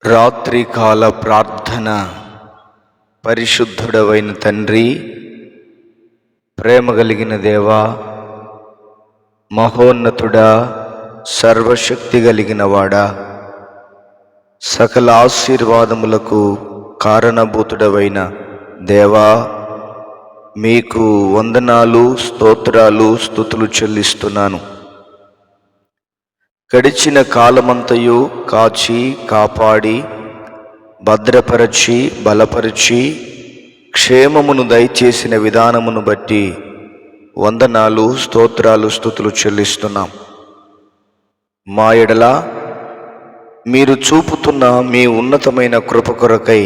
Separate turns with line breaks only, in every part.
రాత్రికాల ప్రార్థన. పరిశుద్ధుడవైన తండ్రి, ప్రేమ కలిగిన దేవా, మహోన్నతుడా, సర్వశక్తి కలిగిన వాడా, సకల ఆశీర్వాదములకు కారణభూతుడవైన దేవా, మీకు వందనాలు, స్తోత్రాలు, స్తుతులు చెల్లిస్తున్నాను. గడిచిన కాలమంతయు కాచి కాపాడి భద్రపరచి బలపరిచి క్షేమమును దయచేసిన విధానమును బట్టి వందనాలు, స్తోత్రాలు, స్తుతులు చెల్లిస్తున్నాం. మా ఎడల మీరు చూపుతున్న మీ ఉన్నతమైన కృప కొరకై,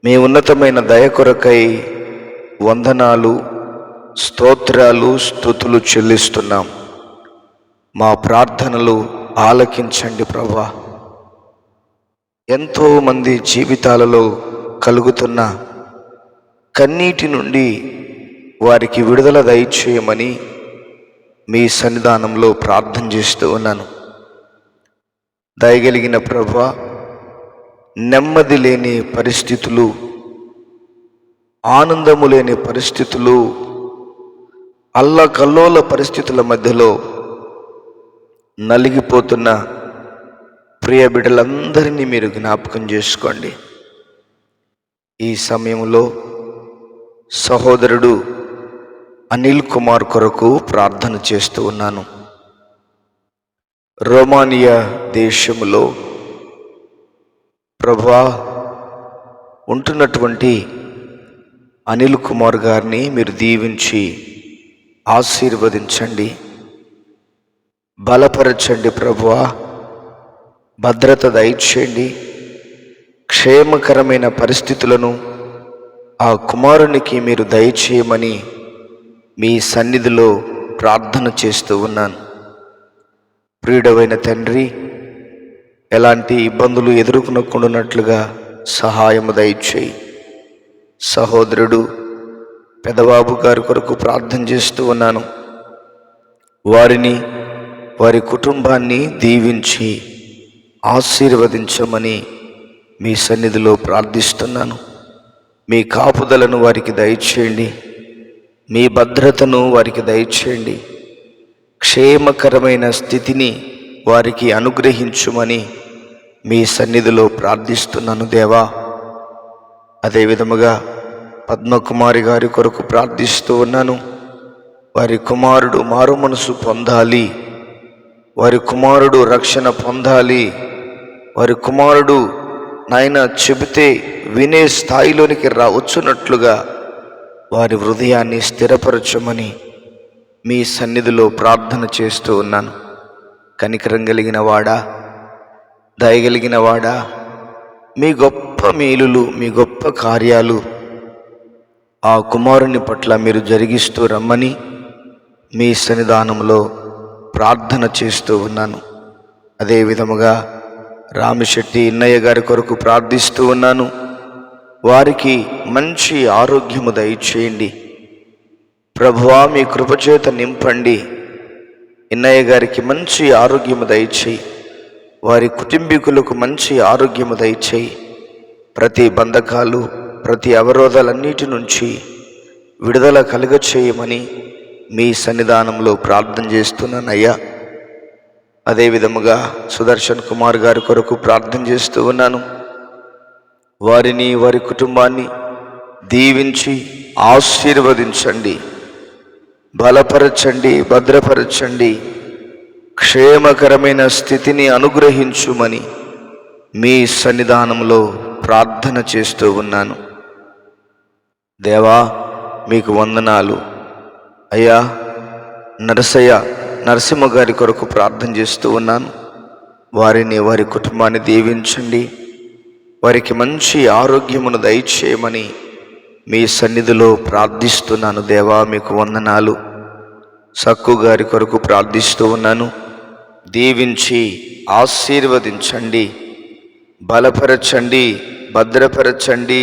మీ ఉన్నతమైన దయ కొరకై వందనాలు, స్తోత్రాలు, స్తుతులు చెల్లిస్తున్నాం. మా ప్రార్థనలు ఆలకించండి ప్రభువా. ఎంతోమంది జీవితాలలో కలుగుతున్న కన్నీటి నుండి వారికి విడుదల దయచేయమని మీ సన్నిధానంలో ప్రార్థన చేస్తూ ఉన్నాను. దయగలిగిన ప్రభువా, నెమ్మది లేని పరిస్థితులు, ఆనందము లేని పరిస్థితులు, అల్లకల్లోల పరిస్థితుల మధ్యలో నలిగిపోతున్న ప్రియ బిడ్డలందరినీ మీరు జ్ఞాపకం చేసుకోండి. ఈ సమయంలో సహోదరుడు అనిల్ కుమార్ కొరకు ప్రార్థన చేస్తూ ఉన్నాను. రోమానియా దేశములో ప్రభువా ఉంటున్నటువంటి అనిల్ కుమార్ గారిని మీరు దీవించి ఆశీర్వదించండి, బలపరచండి ప్రభువా. భద్రత దయచేయండి. క్షేమకరమైన పరిస్థితులను ఆ కుమారునికి మీరు దయచేయమని మీ సన్నిధిలో ప్రార్థన చేస్తూ ఉన్నాను. ప్రియుడవైన తండ్రి, ఎలాంటి ఇబ్బందులు ఎదుర్కొనకుండానట్లుగా సహాయము దయచేయి. సహోదరుడు పెదబాబు గారి కొరకు ప్రార్థన చేస్తూ ఉన్నాను. వారిని, వారి కుటుంబాన్ని దీవించి ఆశీర్వదించమని మీ సన్నిధిలో ప్రార్థిస్తున్నాను. మీ కాపుదలను వారికి దయచేయండి, మీ భద్రతను వారికి దయచేయండి, క్షేమకరమైన స్థితిని వారికి అనుగ్రహించుమని మీ సన్నిధిలో ప్రార్థిస్తున్నాను దేవా. అదేవిధముగా పద్మకుమారి గారి కొరకు ప్రార్థిస్తూ ఉన్నాను. వారి కుమారుడు మారు మనసు పొందాలి, వారి కుమారుడు రక్షణ పొందాలి, వారి కుమారుడు నాయన చెబితే వినే స్థాయిలోనికి వచ్చున్నట్లుగా వారి హృదయాన్ని స్థిరపరచమని మీ సన్నిధిలో ప్రార్థన చేస్తూ ఉన్నాను. కనికరం కలిగిన వాడా, దయగలిగిన వాడా, మీ గొప్ప మేలులు, మీ గొప్ప కార్యాలు ఆ కుమారుని పట్ల మీరు జరిగిస్తూ రమ్మని మీ సన్నిధానంలో ప్రార్థన చేస్తూ ఉన్నాను. అదేవిధముగా రామిశెట్టి ఇన్నయ్య గారి కొరకు ప్రార్థిస్తూ ఉన్నాను. వారికి మంచి ఆరోగ్యము దయచేయండి ప్రభువా. మీ కృపచేత నింపండి. ఇన్నయ్య గారికి మంచి ఆరోగ్యము దయచేయి, వారి కుటుంబీకులకు మంచి ఆరోగ్యము దయచేయి. ప్రతి బంధకాలు, ప్రతి అవరోధాలన్నిటి నుంచి విడుదల కలుగచేయమని మీ సన్నిధానంలో ప్రార్థన చేస్తున్నానయ్యా. అదేవిధముగా సుదర్శన్ కుమార్ గారి కొరకు ప్రార్థన చేస్తూ ఉన్నాను. వారిని, వారి కుటుంబాన్ని దీవించి ఆశీర్వదించండి, బలపరచండి, భద్రపరచండి, క్షేమకరమైన స్థితిని అనుగ్రహించుమని మీ సన్నిధానంలో ప్రార్థన చేస్తూ ఉన్నాను. దేవా, మీకు వందనాలు అయ్యా. నరసింహ గారి కొరకు ప్రార్థన చేస్తూ ఉన్నాను. వారిని, వారి కుటుంబాన్ని దీవించండి, వారికి మంచి ఆరోగ్యమును దయచేయమని మీ సన్నిధిలో ప్రార్థిస్తున్నాను దేవా. మీకు వందనాలు. సక్కు గారి కొరకు ప్రార్థిస్తూ ఉన్నాను. దీవించి ఆశీర్వదించండి, బలపరచండి, భద్రపరచండి,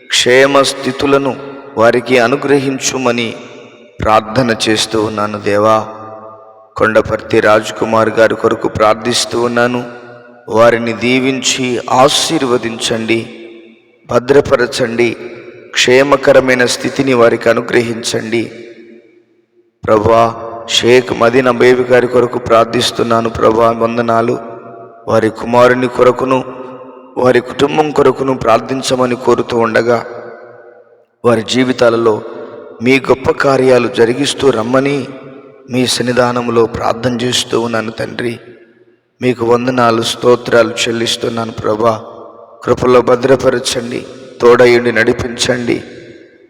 క్షేమ స్థితులను వారికి అనుగ్రహించుమని ప్రార్థన చేస్తూ ఉన్నాను దేవా. కొండపర్తి రాజ్ కుమార్ గారి కొరకు ప్రార్థిస్తూ ఉన్నాను. వారిని దీవించి ఆశీర్వదించండి, భద్రపరచండి, క్షేమకరమైన స్థితిని వారికి అనుగ్రహించండి. ప్రభా, షేక్ మదీనా బేబీ గారి కొరకు ప్రార్థిస్తున్నాను ప్రభా. వందనాలు. వారి కుమారుని కొరకును వారి కుటుంబం కొరకును ప్రార్థించమని కోరుతూ ఉండగా వారి జీవితాలలో మీ గొప్ప కార్యాలు జరిగిస్తూ రమ్మని మీ సన్నిధానంలో ప్రార్థన చేస్తూ ఉన్నాను తండ్రి. మీకు వందనాలు, స్తోత్రాలు చెల్లిస్తున్నాను ప్రభా. కృపలో భద్రపరచండి, తోడయుండి నడిపించండి.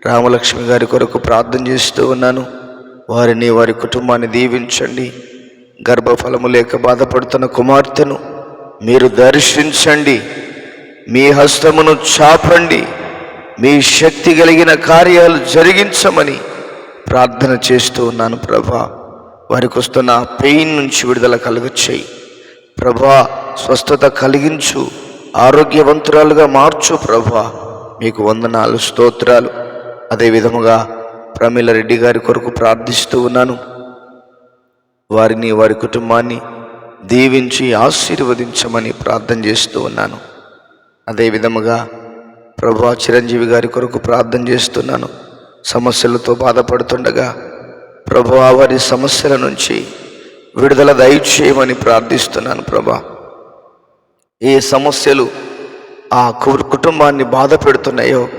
రామలక్ష్మి గారి కొరకు ప్రార్థన చేస్తూ ఉన్నాను. వారిని వారి కుటుంబాన్ని దీవించండి. గర్భఫలము లేక బాధపడుతున్న కుమార్తెను మీరు దర్శించండి. మీ హస్తమును చాపండి. మీ శక్తి కలిగిన కార్యాలు జరిగించమని ప్రార్థన చేస్తూ ఉన్నాను ప్రభా. వారికి వస్తున్న పెయిన్ నుంచి విడుదల కలుగచేయి ప్రభా. స్వస్థత కలిగించు, ఆరోగ్యవంతురాలుగా మార్చు ప్రభా. మీకు వందనాలు, స్తోత్రాలు. అదే విధముగా ప్రమీల రెడ్డి గారి కొరకు ప్రార్థిస్తూ ఉన్నాను. వారిని వారి కుటుంబాన్ని దీవించి ఆశీర్వదించమని ప్రార్థన చేస్తూ ఉన్నాను. అదే విధముగా ప్రభా చిరంజీవి గారి కొరకు ప్రార్థన చేస్తున్నాను. సమస్యలతో బాధపడుతుండగా ప్రభా వారి సమస్యల నుంచి విడుదల దయచేయమని ప్రార్థిస్తున్నాను ప్రభా. ఏ సమస్యలు ఆ కుటుంబాన్ని బాధ పెడుతున్నాయో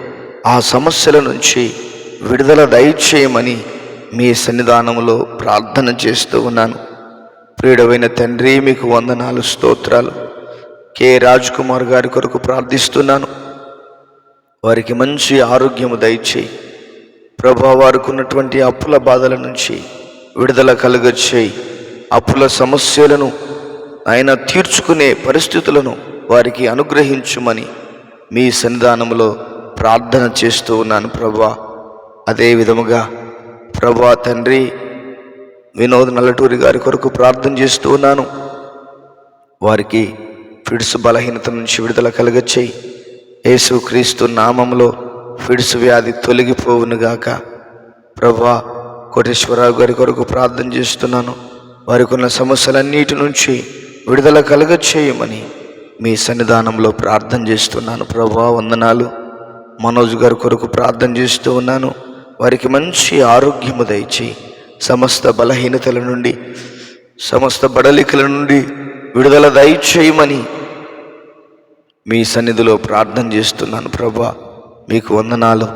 ఆ సమస్యల నుంచి విడుదల దయచేయమని మీ సన్నిధానంలో ప్రార్థన చేస్తూ ఉన్నాను. ప్రియుడైన తండ్రి, మీకు వందనాలు, స్తోత్రాలు. కె రాజ్ కుమార్ గారి కొరకు ప్రార్థిస్తున్నాను. వారికి మంచి ఆరోగ్యము దయచేయి ప్రభా. వారికి ఉన్నటువంటి అప్పుల బాధల నుంచి విడుదల కలుగచేయి. అప్పుల సమస్యలను ఆయన తీర్చుకునే పరిస్థితులను వారికి అనుగ్రహించుమని మీ సన్నిధానంలో ప్రార్థన చేస్తూ ఉన్నాను ప్రభా. అదే విధముగా ప్రభా తండ్రి, వినోద్ నల్లటూరి గారి కొరకు ప్రార్థన చేస్తూ ఉన్నాను. వారికి ఫిడ్స్ బలహీనత నుంచి విడుదల కలుగచేయి. యేసుక్రీస్తు నామములో ఫిడ్స్ వ్యాధి తొలగిపోవునుగాక ప్రభా. కోటేశ్వరరావు గారి కొరకు ప్రార్థన చేస్తున్నాను. వారికి ఉన్న సమస్యలన్నిటి నుంచి విడుదల కలుగచేయమని మీ సన్నిధానంలో ప్రార్థన చేస్తున్నాను ప్రభా. వందనాలు. మనోజ్ గారి కొరకు ప్రార్థన చేస్తూ ఉన్నాను. వారికి మంచి ఆరోగ్యము దయచేయి. సమస్త బలహీనతల నుండి, సమస్త బడలికల నుండి విడుదల దయచేయమని మీ సన్నిధిలో ప్రార్థన చేస్తున్నాను ప్రభా. మీకు వందనాలు.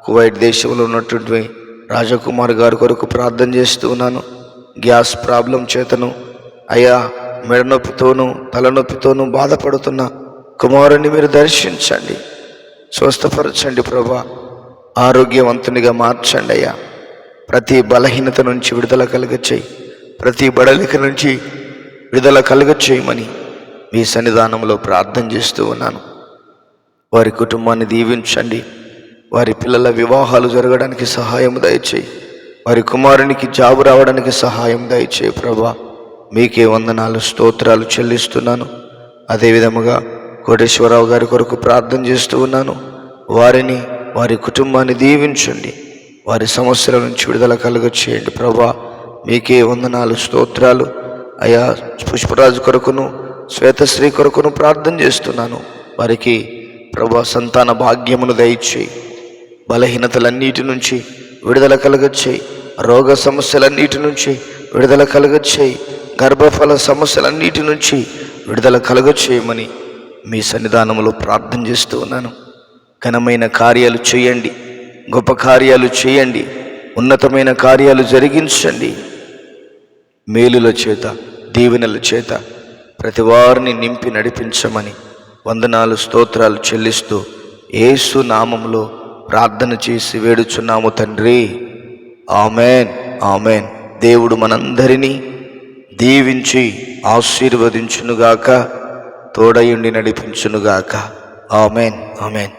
కువైట్ దేశంలో ఉన్నటువంటి రాజకుమార్ గారి కొరకు ప్రార్థన చేస్తూ ఉన్నాను. గ్యాస్ ప్రాబ్లం చేతను అయ్యా మెడనొప్పితోనూ తలనొప్పితోనూ బాధపడుతున్న కుమారుని మీరు దర్శించండి, స్వస్థపరచండి ప్రభా. ఆరోగ్యవంతునిగా మార్చండి అయ్యా. ప్రతి బలహీనత నుంచి విడుదల కలుగచేయి, ప్రతి బడలిక నుంచి విడుదల కలుగచేయమని మీ సన్నిధానంలో ప్రార్థన చేస్తూ ఉన్నాను. వారి కుటుంబాన్ని దీవించండి. వారి పిల్లల వివాహాలు జరగడానికి సహాయం దయచేయి. వారి కుమారునికి జాబు రావడానికి సహాయం దయచేయి ప్రభా. మీకే వందనాలు, స్తోత్రాలు చెల్లిస్తున్నాను. అదేవిధముగా కోటేశ్వరరావు గారి కొరకు ప్రార్థన చేస్తూ ఉన్నాను. వారిని వారి కుటుంబాన్ని దీవించండి. వారి సమస్యల నుంచి విడుదల కలుగచేయండి ప్రభా. మీకే వందనాలు, స్తోత్రాలు. అయా పుష్పరాజు కొరకును శ్వేతశ్రీ కొరకును ప్రార్థన చేస్తున్నాను. వారికి ప్రభా సంతాన భాగ్యమును దయచేయి. బలహీనతలన్నిటి నుంచి విడుదల కలుగచేయి. రోగ సమస్యలన్నిటి నుంచి విడుదల కలుగచేయి. గర్భఫల సమస్యలన్నిటి నుంచి విడుదల కలుగచేయమని మీ సన్నిధానంలో ప్రార్థన చేస్తూ ఉన్నాను. ఘనమైన కార్యాలు చేయండి, గొప్ప కార్యాలు చేయండి, ఉన్నతమైన కార్యాలు జరిగించండి. మేలుల చేత, దీవెనల చేత ప్రతి వారిని నింపి నడిపించమని వందనాలు, స్తోత్రాలు చెల్లిస్తూ యేసు నామములో ప్రార్థన చేసి వేడుచున్నాము తండ్రి. Amen, amen. దేవుడు మనందరినీ దీవించి ఆశీర్వదించునుగాక, తోడయుండి నడిపించునుగాక. Amen, amen.